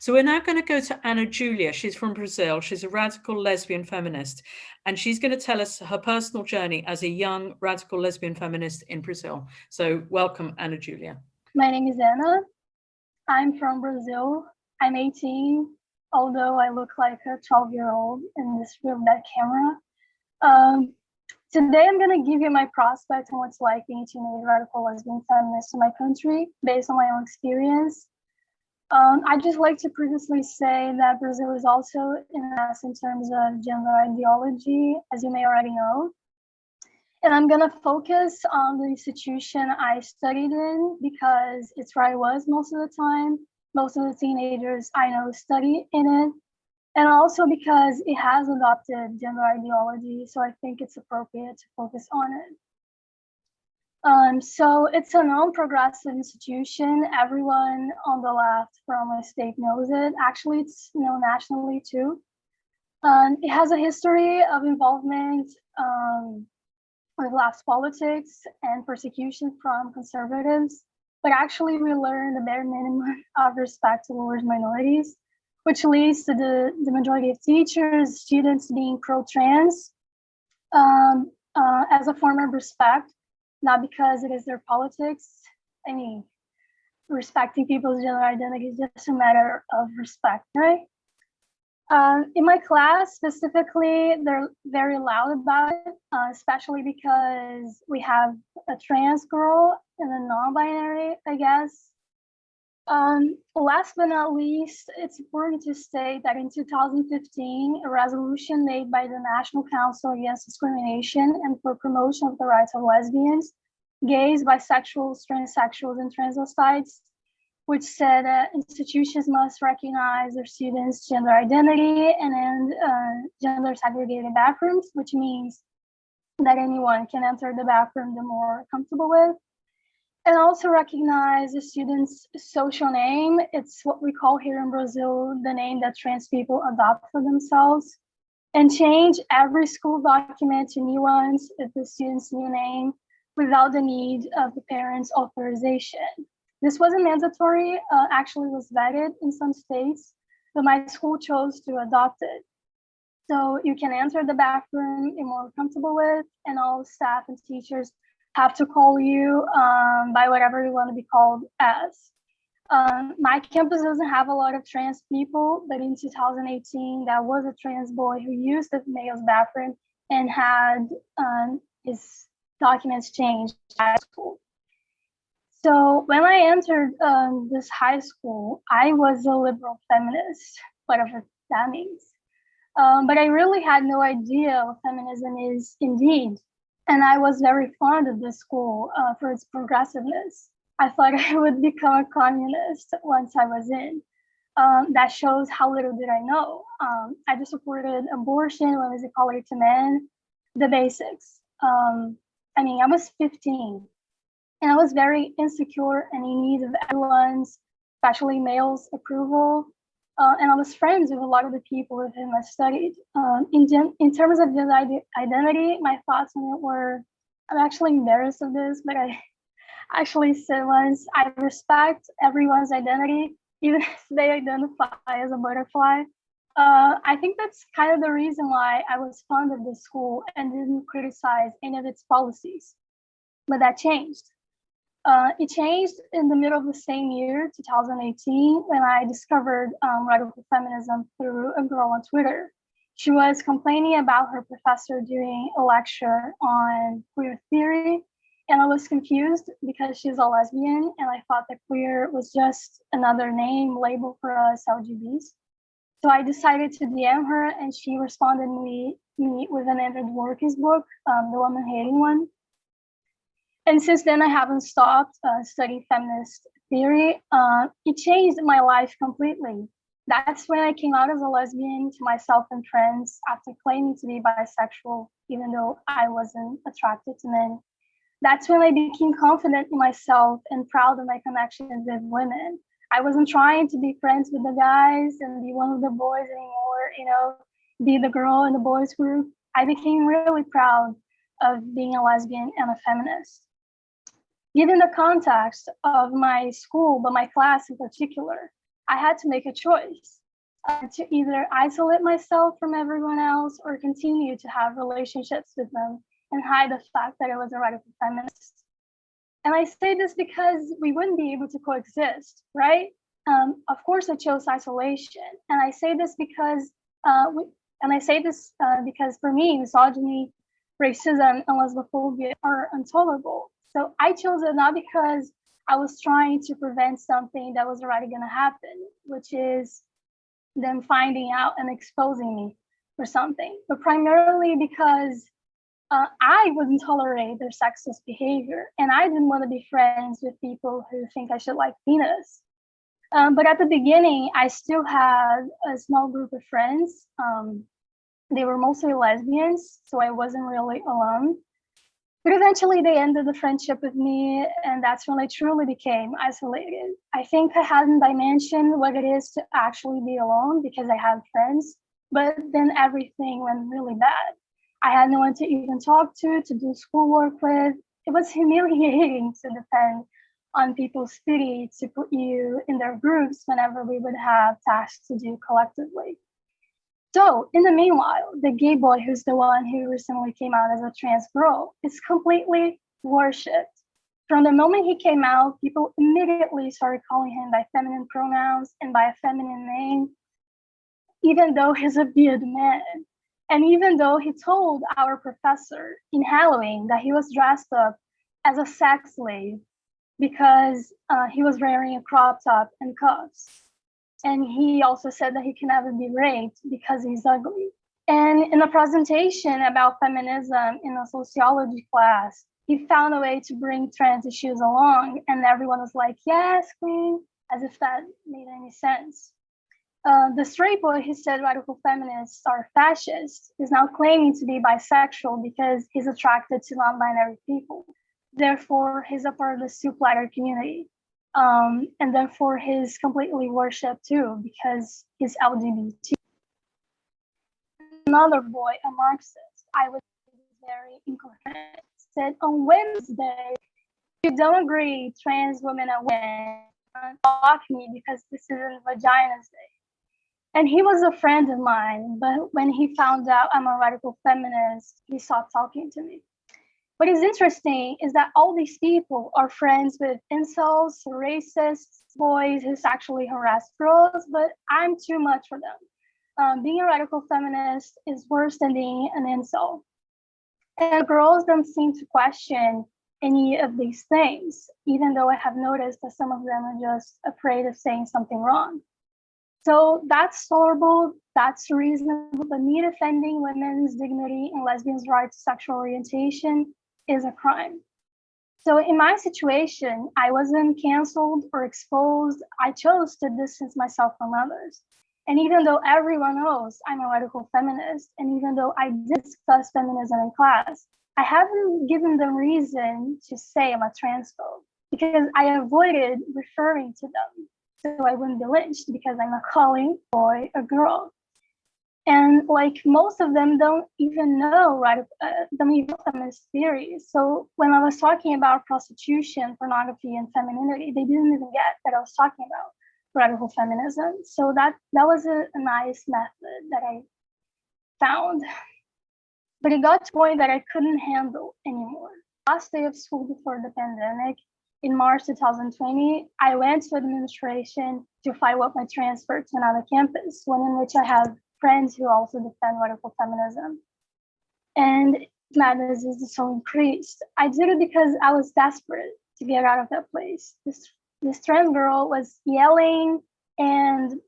So we're now going to go to Ana Julia. She's from Brazil. She's a radical lesbian feminist, and she's going to tell us her personal journey as a young radical lesbian feminist in Brazil. So welcome, Ana Julia. My name is Ana. I'm from Brazil. I'm 18, although I look like a 12-year-old in this real bad camera. Today, I'm going to give you my prospect on what's like being a teenage radical lesbian feminist in my country, based on my own experience. I'd just like to previously say that Brazil is also in a mess in terms of gender ideology, as you may already know. And I'm going to focus on the institution I studied in because it's where I was most of the time. Most of the teenagers I know study in it. And also because it has adopted gender ideology, so I think it's appropriate to focus on it. So it's a non-progressive institution. Everyone on the left from my state knows it. Actually, it's known nationally too. It has a history of involvement with left politics and persecution from conservatives, but actually we learn the bare minimum of respect towards minorities, which leads to the majority of teachers, students being pro-trans as a form of respect, not because it is their politics. I mean, respecting people's gender identity is just a matter of respect, right? In my class specifically, they're very loud about it, especially because we have a trans girl and a non-binary, I guess. Last but not least, it's important to state that in 2015, a resolution made by the National Council Against Discrimination and for Promotion of the Rights of Lesbians, Gays, Bisexuals, Transsexuals, and Transvestites, which said that institutions must recognize their students' gender identity and end gender segregated bathrooms, which means that anyone can enter the bathroom they're more comfortable with. And also recognize the student's social name. It's what we call here in Brazil the name that trans people adopt for themselves. And change every school document to nuance the student's new name without the need of the parents' authorization. This wasn't mandatory, actually was vetted in some states, but my school chose to adopt it. So you can enter the bathroom you're more comfortable with, and all staff and teachers have to call you by whatever you want to be called as. My campus doesn't have a lot of trans people, but in 2018, there was a trans boy who used the male's bathroom and had his documents changed at school. So when I entered this high school, I was a liberal feminist, whatever that means. But I really had no idea what feminism is indeed. And I was very fond of this school for its progressiveness. I thought I would become a communist once I was in. That shows how little did I know. I just supported abortion, women's equality to men, the basics. I was 15 and I was very insecure and in need of everyone's, especially males' approval. And I was friends with a lot of the people with whom I studied. In terms of gender identity, my thoughts on it were, I'm actually embarrassed of this, but I actually said once, I respect everyone's identity, even if they identify as a butterfly. I think that's kind of the reason why I was fond of this school and didn't criticize any of its policies. But that changed. It changed in the middle of the same year, 2018, when I discovered radical feminism through a girl on Twitter. She was complaining about her professor doing a lecture on queer theory, and I was confused because she's a lesbian, and I thought that queer was just another name label for us LGBTs. So I decided to DM her, and she responded me with an Andrew Dworkin's book, The Woman Hating One. And since then, I haven't stopped studying feminist theory. It changed my life completely. That's when I came out as a lesbian to myself and friends after claiming to be bisexual, even though I wasn't attracted to men. That's when I became confident in myself and proud of my connections with women. I wasn't trying to be friends with the guys and be one of the boys anymore, be the girl in the boys group. I became really proud of being a lesbian and a feminist. Given the context of my school, but my class in particular, I had to make a choice to either isolate myself from everyone else or continue to have relationships with them and hide the fact that I was a radical feminist. And I say this because we wouldn't be able to coexist, right? Of course, I chose isolation, and I say this because because for me, misogyny, racism, and lesbophobia are intolerable. So I chose it not because I was trying to prevent something that was already going to happen, which is them finding out and exposing me for something, but primarily because I wouldn't tolerate their sexist behavior, and I didn't want to be friends with people who think I should like penis. But at the beginning, I still had a small group of friends. They were mostly lesbians, so I wasn't really alone. But eventually they ended the friendship with me, and that's when I truly became isolated. I think I hadn't dimensioned what it is to actually be alone because I had friends, but then everything went really bad. I had no one to even talk to do schoolwork with. It was humiliating to depend on people's pity to put you in their groups whenever we would have tasks to do collectively. So, in the meanwhile, the gay boy, who's the one who recently came out as a trans girl, is completely worshipped. From the moment he came out, people immediately started calling him by feminine pronouns and by a feminine name, even though he's a bearded man. And even though he told our professor in Halloween that he was dressed up as a sex slave because he was wearing a crop top and cuffs. And he also said that he can never be raped because he's ugly. And in a presentation about feminism in a sociology class, he found a way to bring trans issues along, and everyone was like, yes, queen, as if that made any sense. The straight boy who said radical feminists are fascists is now claiming to be bisexual because he's attracted to non-binary people. Therefore, he's a part of the soup ladder community. And therefore he's completely worshipped too because he's LGBT. Another boy, a Marxist, I was very incoherent, said on Wednesday, if you don't agree, trans women and women, block me because this isn't Vagina's Day. And he was a friend of mine, but when he found out I'm a radical feminist, he stopped talking to me. What is interesting is that all these people are friends with incels, racists, boys who sexually harass girls, but I'm too much for them. Being a radical feminist is worse than being an incel. And girls don't seem to question any of these things, even though I have noticed that some of them are just afraid of saying something wrong. So that's tolerable, that's reasonable, but me defending women's dignity and lesbians' right to sexual orientation is a crime. So in my situation, I wasn't canceled or exposed. I chose to distance myself from others. And even though everyone knows I'm a radical feminist, and even though I discuss feminism in class, I haven't given them reason to say I'm a transphobe because I avoided referring to them so I wouldn't be lynched because I'm not calling boy a girl. And like most of them don't even know feminist theories. So when I was talking about prostitution, pornography, and femininity, they didn't even get that I was talking about radical feminism. So that was a nice method that I found. But it got to a point that I couldn't handle anymore. Last day of school before the pandemic, in March 2020, I went to administration to file up my transfer to another campus, one in which I have friends who also defend radical feminism. And madness is so increased. I did it because I was desperate to get out of that place. This trans girl was yelling and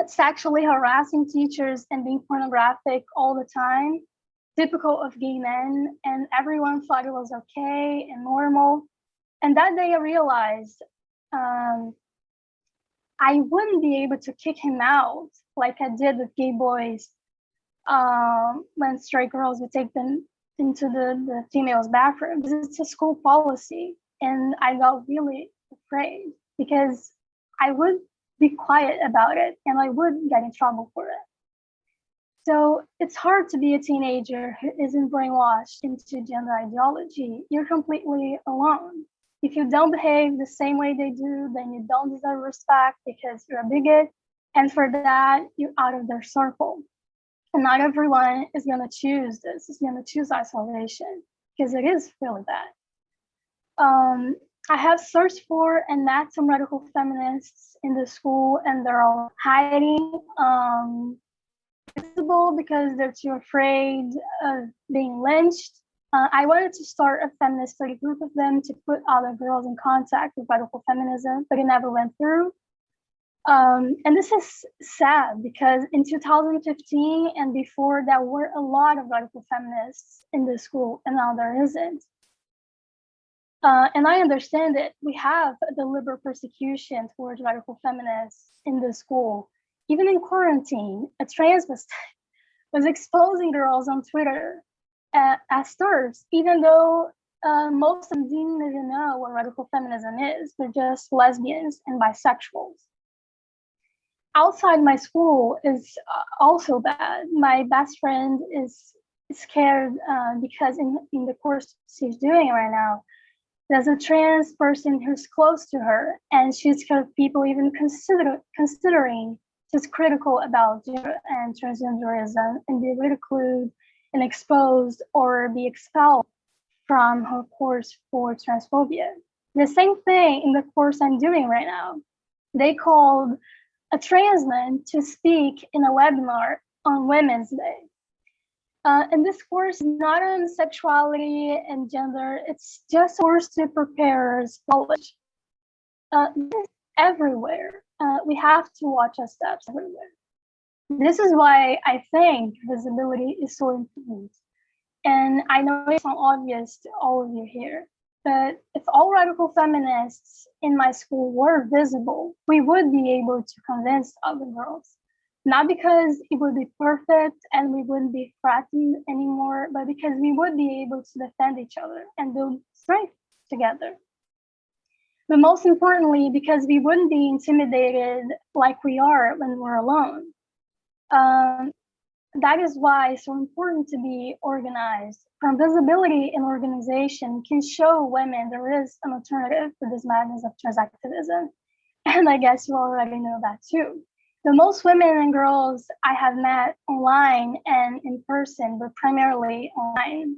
sexually harassing teachers and being pornographic all the time, typical of gay men, and everyone thought it was okay and normal. And that day I realized I wouldn't be able to kick him out like I did with gay boys when straight girls would take them into the females' bathroom. It's a school policy. And I got really afraid because I would be quiet about it and I would get in trouble for it. So it's hard to be a teenager who isn't brainwashed into gender ideology. You're completely alone. If you don't behave the same way they do, then you don't deserve respect because you're a bigot. And for that, you're out of their circle. And not everyone is going to choose this. It's going to choose isolation because it is really bad. I have searched for and met some radical feminists in the school, and they're all hiding, visible because they're too afraid of being lynched. I wanted to start a feminist study group of them to put other girls in contact with radical feminism, but it never went through. And this is sad because in 2015 and before, there were a lot of radical feminists in the school, and now there isn't. And I understand that we have a deliberate persecution towards radical feminists in the school. Even in quarantine, a transvestite was exposing girls on Twitter as TERFs, even though most of them didn't even know what radical feminism is. They're just lesbians and bisexuals. Outside my school is also bad. My best friend is scared because in the course she's doing right now, there's a trans person who's close to her, and she's scared of people even considering she's critical about gender and transgenderism and be ridiculed and exposed or be expelled from her course for transphobia. The same thing in the course I'm doing right now. They called a trans man to speak in a webinar on Women's Day. And this course is not on sexuality and gender, it's just a course to prepare us for college. This is everywhere. We have to watch our steps everywhere. This is why I think visibility is so important. And I know it's not obvious to all of you here, but if all radical feminists in my school were visible, we would be able to convince other girls. Not because it would be perfect and we wouldn't be threatened anymore, but because we would be able to defend each other and build strength together. But most importantly, because we wouldn't be intimidated like we are when we're alone. That is why it's so important to be organized. From visibility in organization can show women there is an alternative to this madness of trans activism. And I guess you already know that too. The most women and girls I have met online and in person, but primarily online,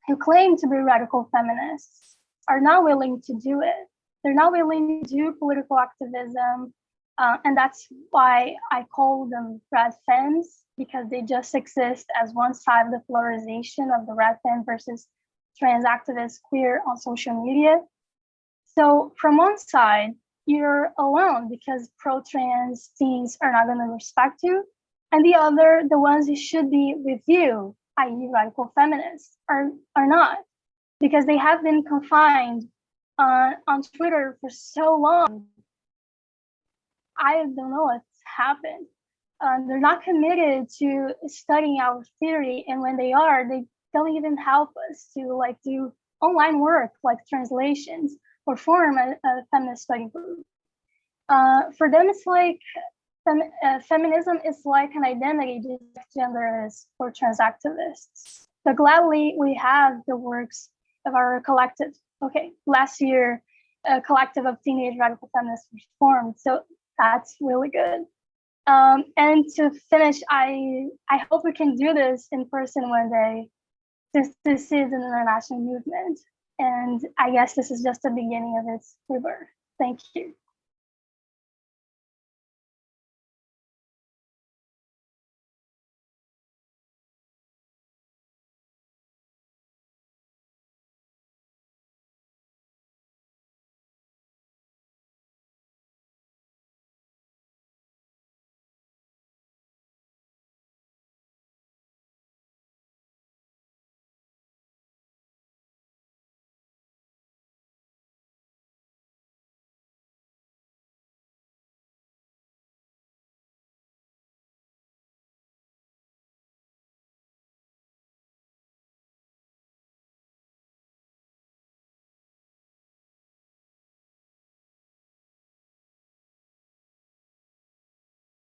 who claim to be radical feminists are not willing to do it. They're not willing to do political activism. And that's why I call them rad femmes, because they just exist as one side of the polarization of the rad femme versus trans activist queer on social media. So from one side, you're alone because pro-trans teens are not going to respect you. And the other, the ones who should be with you, i.e. radical feminists, are not, because they have been confined on Twitter for so long. I don't know what's happened. They're not committed to studying our theory, and when they are, they don't even help us to do online work like translations or form a feminist study group. For them, it's like feminism is like an identity gender is for trans activists. But gladly, we have the works of our collective. Okay, last year, a collective of teenage radical feminists was formed, so that's really good. And to finish, I hope we can do this in person one day. This is an international movement, and I guess this is just the beginning of its rebirth. Thank you.